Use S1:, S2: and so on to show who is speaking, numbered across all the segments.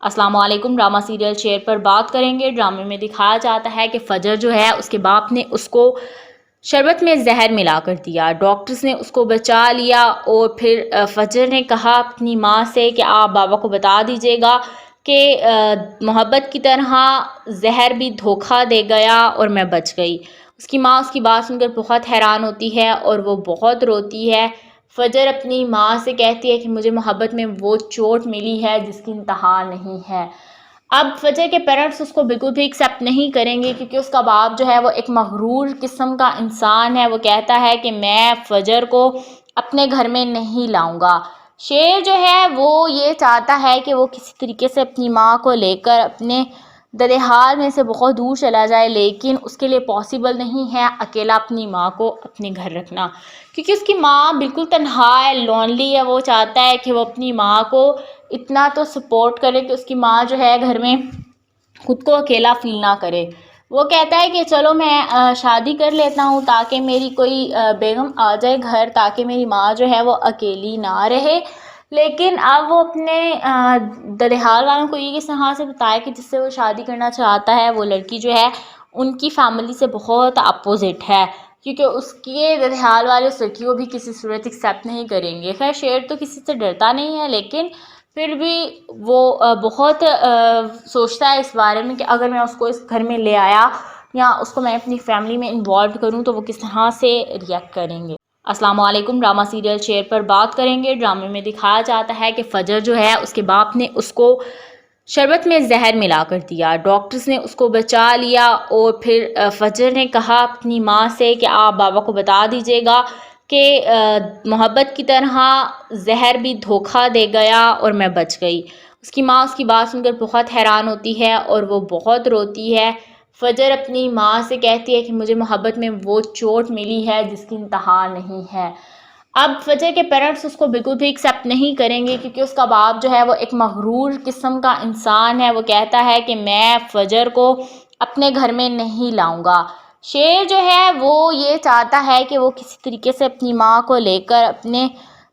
S1: السلام علیکم۔ Drama serial شیر پر بات کریں گے۔ ڈرامے میں دکھایا جاتا ہے کہ فجر جو ہے اس کے باپ نے اس کو شربت میں زہر ملا کر دیا۔ ڈاکٹرز نے اس کو بچا لیا اور پھر فجر نے کہا اپنی ماں سے کہ آپ بابا کو بتا دیجیے گا کہ محبت کی طرح زہر بھی دھوکہ دے گیا اور میں بچ گئی۔ اس کی ماں اس کی بات سن کر بہت حیران ہوتی ہے اور وہ بہت روتی ہے۔ فجر اپنی ماں سے کہتی ہے کہ مجھے محبت میں وہ چوٹ ملی ہے جس کی انتہا نہیں ہے۔ اب فجر کے پیرنٹس اس کو بالکل بھی ایکسیپٹ نہیں کریں گے کیونکہ اس کا باپ جو ہے وہ ایک مغرور قسم کا انسان ہے۔ وہ کہتا ہے کہ میں فجر کو اپنے گھر میں نہیں لاؤں گا۔ شیر جو ہے وہ یہ چاہتا ہے کہ وہ کسی طریقے سے اپنی ماں کو لے کر اپنے ددحال میں سے بہت دور چلا جائے، لیکن اس کے لیے پاسبل نہیں ہے اکیلا اپنی ماں کو اپنے گھر رکھنا، کیونکہ اس کی ماں بالکل تنہا ہے، لونلی ہے۔ وہ چاہتا ہے کہ وہ اپنی ماں کو اتنا تو سپورٹ کرے کہ اس کی ماں جو ہے گھر میں خود کو اکیلا فیل نہ کرے۔ وہ کہتا ہے کہ چلو میں شادی کر لیتا ہوں تاکہ میری کوئی بیگم آ جائے گھر، تاکہ میری ماں جو ہے وہ اکیلی نہ رہے۔ لیکن اب وہ اپنے ددحال والوں کو یہ کس طرح سے بتایا کہ جس سے وہ شادی کرنا چاہتا ہے وہ لڑکی جو ہے ان کی فیملی سے بہت اپوزٹ ہے، کیونکہ اس کے ددحال والے اس لڑکی کو بھی کسی صورت ایکسیپٹ نہیں کریں گے۔ خیر شیر تو کسی سے ڈرتا نہیں ہے، لیکن پھر بھی وہ بہت سوچتا ہے اس بارے میں کہ اگر میں اس کو اس گھر میں لے آیا یا اس کو میں اپنی فیملی میں انوالو کروں تو وہ کس طرح سے ریئیکٹ کریں گے۔ السلام علیکم۔ ڈرامہ سیریل شیر پر بات کریں گے۔ ڈرامے میں دکھایا جاتا ہے کہ فجر جو ہے اس کے باپ نے اس کو شربت میں زہر ملا کر دیا۔ ڈاکٹرز نے اس کو بچا لیا اور پھر فجر نے کہا اپنی ماں سے کہ آپ بابا کو بتا دیجیے گا کہ محبت کی طرح زہر بھی دھوکہ دے گیا اور میں بچ گئی۔ اس کی ماں اس کی بات سن کر بہت حیران ہوتی ہے اور وہ بہت روتی ہے۔ فجر اپنی ماں سے کہتی ہے کہ مجھے محبت میں وہ چوٹ ملی ہے جس کی انتہا نہیں ہے۔ اب فجر کے پیرنٹس اس کو بالکل بھی ایکسیپٹ نہیں کریں گے کیونکہ اس کا باپ جو ہے وہ ایک مغرور قسم کا انسان ہے۔ وہ کہتا ہے کہ میں فجر کو اپنے گھر میں نہیں لاؤں گا۔ شیر جو ہے وہ یہ چاہتا ہے کہ وہ کسی طریقے سے اپنی ماں کو لے کر اپنے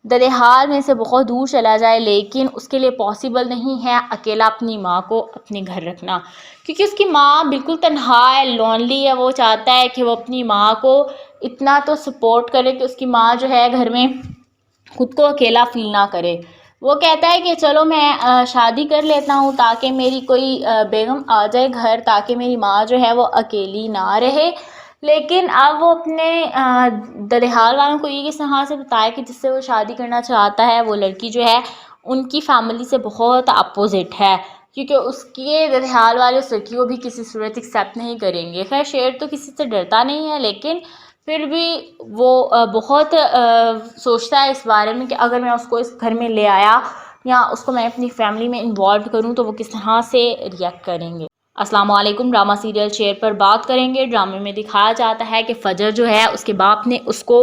S1: ددحال میں سے بہت دور چلا جائے، لیکن اس کے لیے پاسبل نہیں ہے اکیلا اپنی ماں کو اپنے گھر رکھنا، کیونکہ اس کی ماں بالکل تنہا ہے، لونلی ہے۔ وہ چاہتا ہے کہ وہ اپنی ماں کو اتنا تو سپورٹ کرے کہ اس کی ماں جو ہے گھر میں خود کو اکیلا فیل نہ کرے۔ وہ کہتا ہے کہ چلو میں شادی کر لیتا ہوں تاکہ میری کوئی بیگم آ جائے گھر، تاکہ میری ماں جو ہے وہ اکیلی نہ رہے۔ لیکن اب وہ اپنے ددحال والوں کو یہ کس طرح سے بتایا کہ جس سے وہ شادی کرنا چاہتا ہے وہ لڑکی جو ہے ان کی فیملی سے بہت اپوزٹ ہے، کیونکہ اس کے ددحال والے اس لڑکی کو بھی کسی صورت ایکسیپٹ نہیں کریں گے۔ خیر شیر تو کسی سے ڈرتا نہیں ہے، لیکن پھر بھی وہ بہت سوچتا ہے اس بارے میں کہ اگر میں اس کو اس گھر میں لے آیا یا اس کو میں اپنی فیملی میں انوالو کروں تو وہ کس طرح سے ریئیکٹ کریں گے۔ السلام علیکم۔ ڈرامہ سیریل شیر پر بات کریں گے۔ ڈرامے میں دکھایا جاتا ہے کہ فجر جو ہے اس کے باپ نے اس کو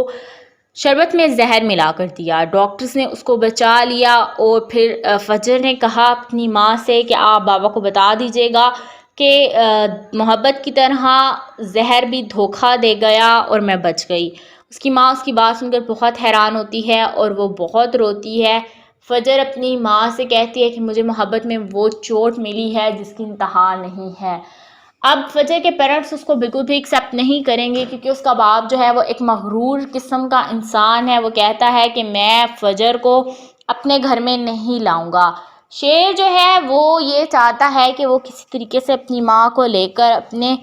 S1: شربت میں زہر ملا کر دیا۔ ڈاکٹرز نے اس کو بچا لیا اور پھر فجر نے کہا اپنی ماں سے کہ آپ بابا کو بتا دیجیے گا کہ محبت کی طرح زہر بھی دھوکہ دے گیا اور میں بچ گئی۔ اس کی ماں اس کی بات سن کر بہت حیران ہوتی ہے اور وہ بہت روتی ہے۔ فجر اپنی ماں سے کہتی ہے کہ مجھے محبت میں وہ چوٹ ملی ہے جس کی انتہا نہیں ہے۔ اب فجر کے پیرنٹس اس کو بالکل بھی ایکسیپٹ نہیں کریں گے کیونکہ اس کا باپ جو ہے وہ ایک مغرور قسم کا انسان ہے۔ وہ کہتا ہے کہ میں فجر کو اپنے گھر میں نہیں لاؤں گا۔ شیر جو ہے وہ یہ چاہتا ہے کہ وہ کسی طریقے سے اپنی ماں کو لے کر اپنے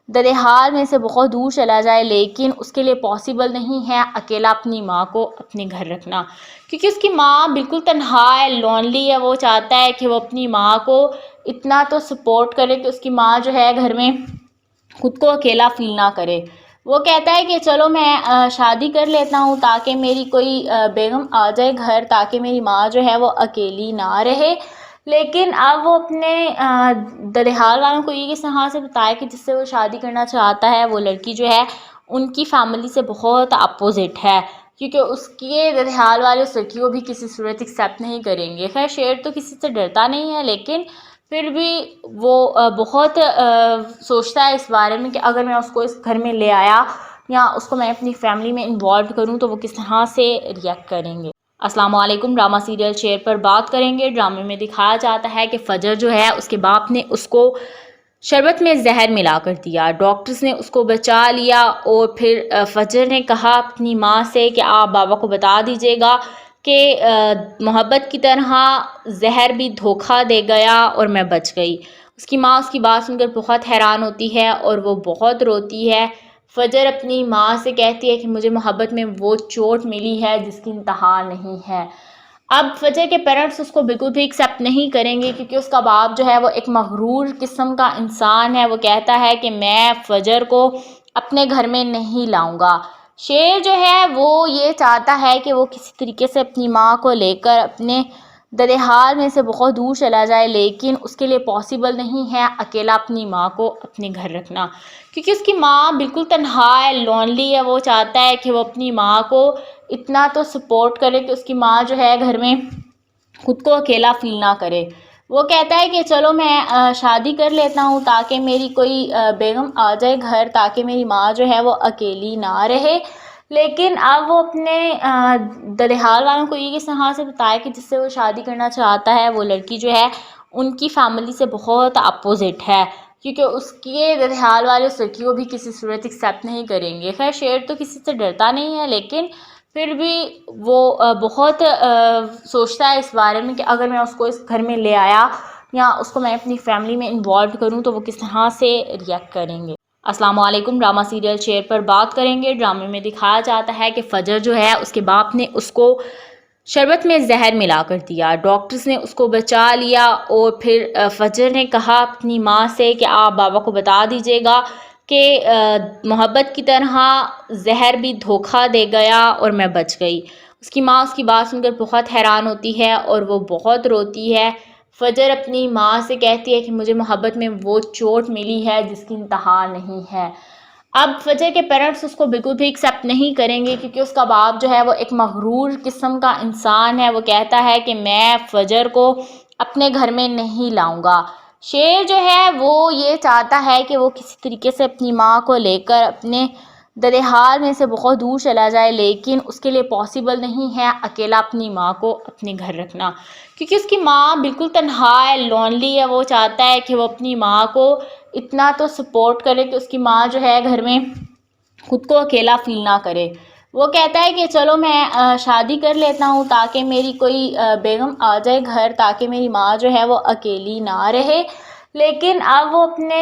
S1: ددحال میں سے بہت دور چلا جائے، لیکن اس کے لیے پاسبل نہیں ہے اکیلا اپنی ماں کو اپنے گھر رکھنا، کیونکہ اس کی ماں بالکل تنہا ہے، لونلی ہے۔ وہ چاہتا ہے کہ وہ اپنی ماں کو اتنا تو سپورٹ کرے کہ اس کی ماں جو ہے گھر میں خود کو اکیلا فیل نہ کرے۔ وہ کہتا ہے کہ چلو میں شادی کر لیتا ہوں تاکہ میری کوئی بیگم آ جائے گھر، تاکہ میری ماں جو ہے وہ اکیلی نہ رہے۔ لیکن اب وہ اپنے ددحال والوں کو یہ کس طرح سے بتایا کہ جس سے وہ شادی کرنا چاہتا ہے وہ لڑکی جو ہے ان کی فیملی سے بہت اپوزٹ ہے، کیونکہ اس کے ددحال والے اس لڑکی کو بھی کسی صورت ایکسیپٹ نہیں کریں گے۔ خیر شیر تو کسی سے ڈرتا نہیں ہے، لیکن پھر بھی وہ بہت سوچتا ہے اس بارے میں کہ اگر میں اس کو اس گھر میں لے آیا یا اس کو میں اپنی فیملی میں انوالو کروں تو وہ کس طرح سے ریئیکٹ کریں گے۔ السلام علیکم۔ ڈرامہ سیریل شیر پر بات کریں گے۔ ڈرامے میں دکھایا جاتا ہے کہ فجر جو ہے اس کے باپ نے اس کو شربت میں زہر ملا کر دیا۔ ڈاکٹرز نے اس کو بچا لیا اور پھر فجر نے کہا اپنی ماں سے کہ آپ بابا کو بتا دیجیے گا کہ محبت کی طرح زہر بھی دھوکہ دے گیا اور میں بچ گئی۔ اس کی ماں اس کی بات سن کر بہت حیران ہوتی ہے اور وہ بہت روتی ہے۔ فجر اپنی ماں سے کہتی ہے کہ مجھے محبت میں وہ چوٹ ملی ہے جس کی انتہا نہیں ہے۔ اب فجر کے پیرنٹس اس کو بالکل بھی ایکسیپٹ نہیں کریں گے کیونکہ اس کا باپ جو ہے وہ ایک مغرور قسم کا انسان ہے۔ وہ کہتا ہے کہ میں فجر کو اپنے گھر میں نہیں لاؤں گا۔ شیر جو ہے وہ یہ چاہتا ہے کہ وہ کسی طریقے سے اپنی ماں کو لے کر اپنے ددحال میں سے بہت دور چلا جائے، لیکن اس کے لیے پاسبل نہیں ہے اکیلا اپنی ماں کو اپنے گھر رکھنا، کیونکہ اس کی ماں بالکل تنہا ہے، لونلی ہے۔ وہ چاہتا ہے کہ وہ اپنی ماں کو اتنا تو سپورٹ کرے کہ اس کی ماں جو ہے گھر میں خود کو اکیلا فیل نہ کرے۔ وہ کہتا ہے کہ چلو میں شادی کر لیتا ہوں تاکہ میری کوئی بیگم آ جائے گھر، تاکہ میری ماں جو ہے وہ اکیلی نہ رہے، لیکن اب وہ اپنے ددحال والوں کو یہ کس طرح سے بتائے کہ جس سے وہ شادی کرنا چاہتا ہے وہ لڑکی جو ہے ان کی فیملی سے بہت اپوزٹ ہے، کیونکہ اس کے ددحال والے اس لڑکی کو بھی کسی صورت ایکسیپٹ نہیں کریں گے۔ خیر شیر تو کسی سے ڈرتا نہیں ہے، لیکن پھر بھی وہ بہت سوچتا ہے اس بارے میں کہ اگر میں اس کو اس گھر میں لے آیا یا اس کو میں اپنی فیملی میں انوالو کروں تو وہ کس طرح سے ریئیکٹ کریں گے۔ السلام علیکم۔ ڈرامہ سیریل شیر پر بات کریں گے۔ ڈرامے میں دکھایا جاتا ہے کہ فجر جو ہے اس کے باپ نے اس کو شربت میں زہر ملا کر دیا۔ ڈاکٹرز نے اس کو بچا لیا اور پھر فجر نے کہا اپنی ماں سے کہ آپ بابا کو بتا دیجیے گا کہ محبت کی طرح زہر بھی دھوکہ دے گیا اور میں بچ گئی۔ اس کی ماں اس کی بات سن کر بہت حیران ہوتی ہے اور وہ بہت روتی ہے۔ فجر اپنی ماں سے کہتی ہے کہ مجھے محبت میں وہ چوٹ ملی ہے جس کی انتہا نہیں ہے۔ اب فجر کے پیرنٹس اس کو بالکل بھی ایکسیپٹ نہیں کریں گے کیونکہ اس کا باپ جو ہے وہ ایک مغرور قسم کا انسان ہے۔ وہ کہتا ہے کہ میں فجر کو اپنے گھر میں نہیں لاؤں گا۔ شیر جو ہے وہ یہ چاہتا ہے کہ وہ کسی طریقے سے اپنی ماں کو لے کر اپنے ددحال میں سے بہت دور چلا جائے، لیکن اس کے لیے پاسبل نہیں ہے اکیلا اپنی ماں کو اپنے گھر رکھنا، کیونکہ اس کی ماں بالکل تنہا ہے، لونلی ہے۔ وہ چاہتا ہے کہ وہ اپنی ماں کو اتنا تو سپورٹ کرے کہ اس کی ماں جو ہے گھر میں خود کو اکیلا فیل نہ کرے۔ وہ کہتا ہے کہ چلو میں شادی کر لیتا ہوں تاکہ میری کوئی بیگم آ جائے گھر، تاکہ میری ماں جو ہے وہ اکیلی نہ رہے، لیکن اب وہ اپنے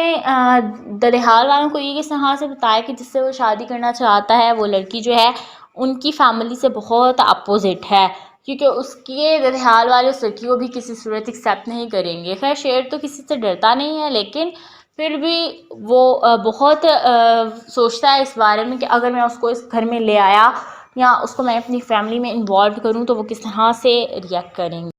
S1: ددحال والوں کو یہ کس طرح سے بتائے کہ جس سے وہ شادی کرنا چاہتا ہے وہ لڑکی جو ہے ان کی فیملی سے بہت اپوزٹ ہے، کیونکہ اس کے ددحال والے اس لڑکی کو بھی کسی صورت ایکسیپٹ نہیں کریں گے۔ خیر شیر تو کسی سے ڈرتا نہیں ہے، لیکن پھر بھی وہ بہت سوچتا ہے اس بارے میں کہ اگر میں اس کو اس گھر میں لے آیا یا اس کو میں اپنی فیملی میں انوالو کروں تو وہ کس طرح سے ریئیکٹ کریں گے۔